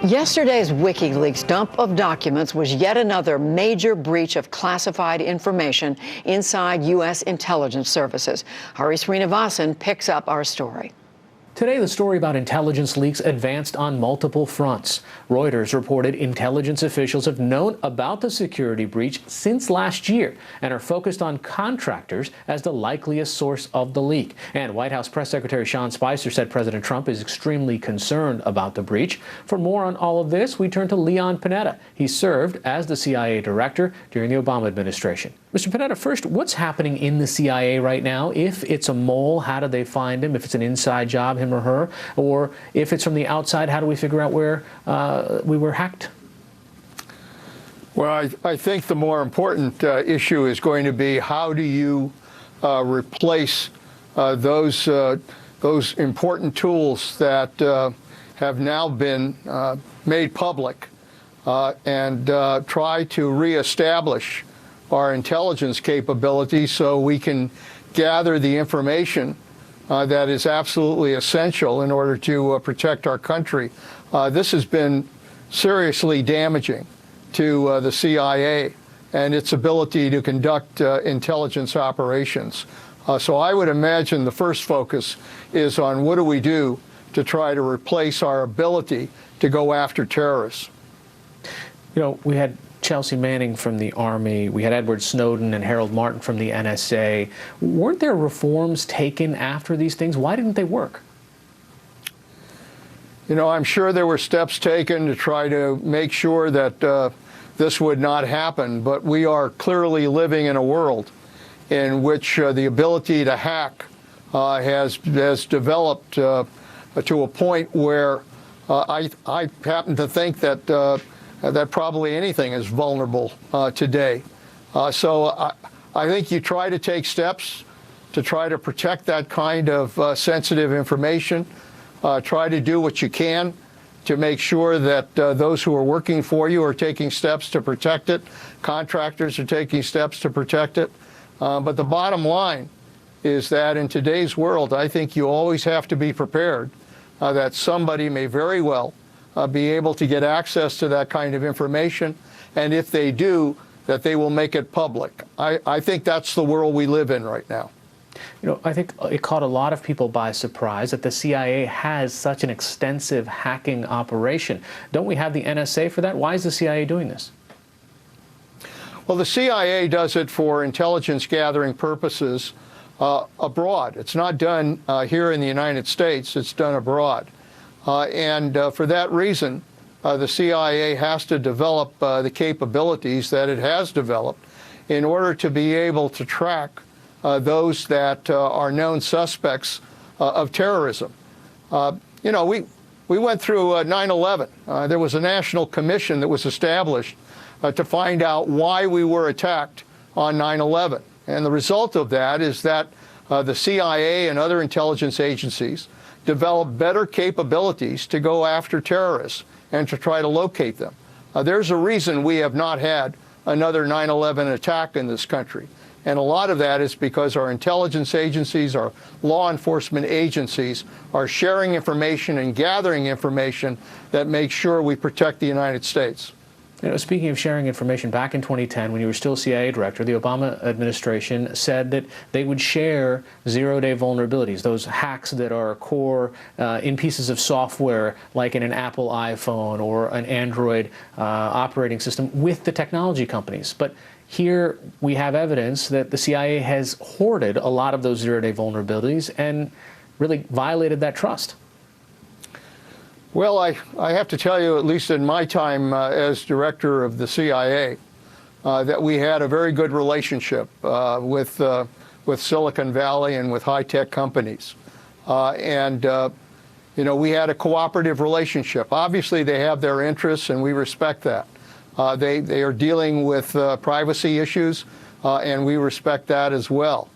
Yesterday's WikiLeaks dump of documents was yet another major breach of classified information inside U.S. intelligence services. Hari Srinivasan picks up our story. Today, the story about intelligence leaks advanced on multiple fronts. Reuters reported intelligence officials have known about the security breach since last year and are focused on contractors as the likeliest source of the leak. And White House Press Secretary Sean Spicer said President Trump is extremely concerned about the breach. For more on all of this, we turn to Leon Panetta. He served as the CIA director during the Obama administration. Mr. Panetta, first, what's happening in the CIA right now? If it's a mole, how do they find him? If it's an inside job, him or her? Or if it's from the outside, how do we figure out where we were hacked? Well, I think the more important issue is going to be how do you replace those important tools that have now been made public and try to reestablish our intelligence capabilities so we can gather the information that is absolutely essential in order to protect our country. This has been seriously damaging to the CIA and its ability to conduct intelligence operations. So I would imagine the first focus is on what do we do to try to replace our ability to go after terrorists. You know, we had Chelsea Manning from the Army, we had Edward Snowden and Harold Martin from the NSA. Weren't there reforms taken after these things? Why didn't they work? You know, I'm sure there were steps taken to try to make sure that this would not happen, but we are clearly living in a world in which the ability to hack has developed to a point where I happen to think that that probably anything is vulnerable today. So I think you try to take steps to try to protect that kind of sensitive information. Try to do what you can to make sure that those who are working for you are taking steps to protect it. Contractors are taking steps to protect it. But the bottom line is that in today's world, I think you always have to be prepared that somebody may very well be able to get access to that kind of information, and if they do, that they will make it public. I think that's the world we live in right now. You know, I think it caught a lot of people by surprise that the CIA has such an extensive hacking operation. Don't we have the NSA for that? Why is the CIA doing this? Well, the CIA does it for intelligence gathering purposes abroad. It's not done here in the United States. It's done abroad. And for that reason, the CIA has to develop the capabilities that it has developed in order to be able to track those that are known suspects of terrorism. You know, we went through 9/11. There was a national commission that was established to find out why we were attacked on 9/11. And the result of that is that the CIA and other intelligence agencies develop better capabilities to go after terrorists and to try to locate them. There's a reason we have not had another 9/11 attack in this country. And a lot of that is because our intelligence agencies, our law enforcement agencies are sharing information and gathering information that makes sure we protect the United States. You know, speaking of sharing information, back in 2010, when you were still CIA director, the Obama administration said that they would share zero-day vulnerabilities, those hacks that are core in pieces of software, like in an Apple iPhone or an Android operating system, with the technology companies. But here we have evidence that the CIA has hoarded a lot of those zero-day vulnerabilities and really violated that trust. Well, I have to tell you, at least in my time as director of the CIA, that we had a very good relationship with Silicon Valley and with high-tech companies. You know, we had a cooperative relationship. Obviously, they have their interests, and we respect that. They are dealing with privacy issues, and we respect that as well.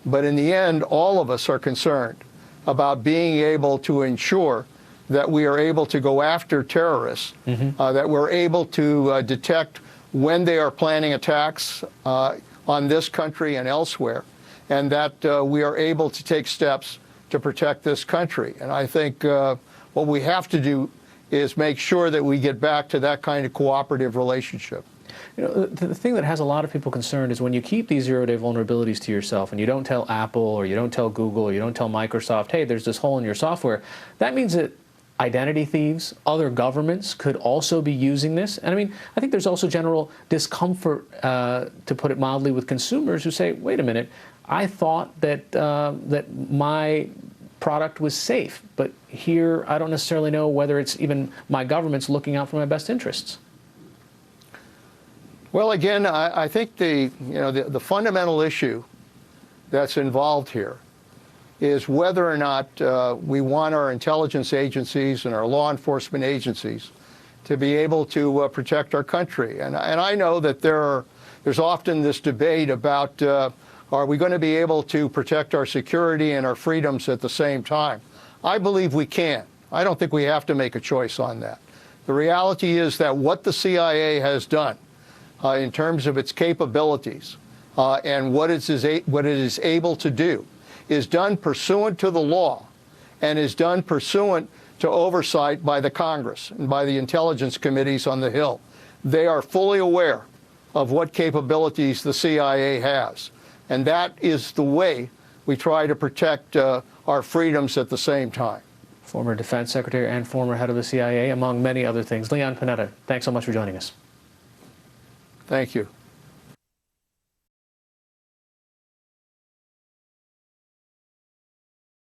But in the end, all of us are concerned about being able to ensure that we are able to go after terrorists, that we're able to detect when they are planning attacks on this country and elsewhere, and that we are able to take steps to protect this country. And I think what we have to do is make sure that we get back to that kind of cooperative relationship. You know, the thing that has a lot of people concerned is when you keep these zero-day vulnerabilities to yourself and you don't tell Apple or you don't tell Google or you don't tell Microsoft, hey, there's this hole in your software, that means that identity thieves, other governments could also be using this. And I mean, I think there's also general discomfort, to put it mildly, with consumers who say, wait a minute, I thought that, that my product was safe, but here I don't necessarily know whether it's even my government's looking out for my best interests. Well, again, I think the fundamental issue that's involved here is whether or not we want our intelligence agencies and our law enforcement agencies to be able to protect our country. And I know that there's often this debate about are we going to be able to protect our security and our freedoms at the same time? I believe we can. I don't think we have to make a choice on that. The reality is that what the CIA has done in terms of its capabilities and what it is able to do is done pursuant to the law and is done pursuant to oversight by the Congress and by the intelligence committees on the Hill. They are fully aware of what capabilities the CIA has. And that is the way we try to protect our freedoms at the same time. Former Defense Secretary and former head of the CIA, among many other things. Leon Panetta, thanks so much for joining us. Thank you.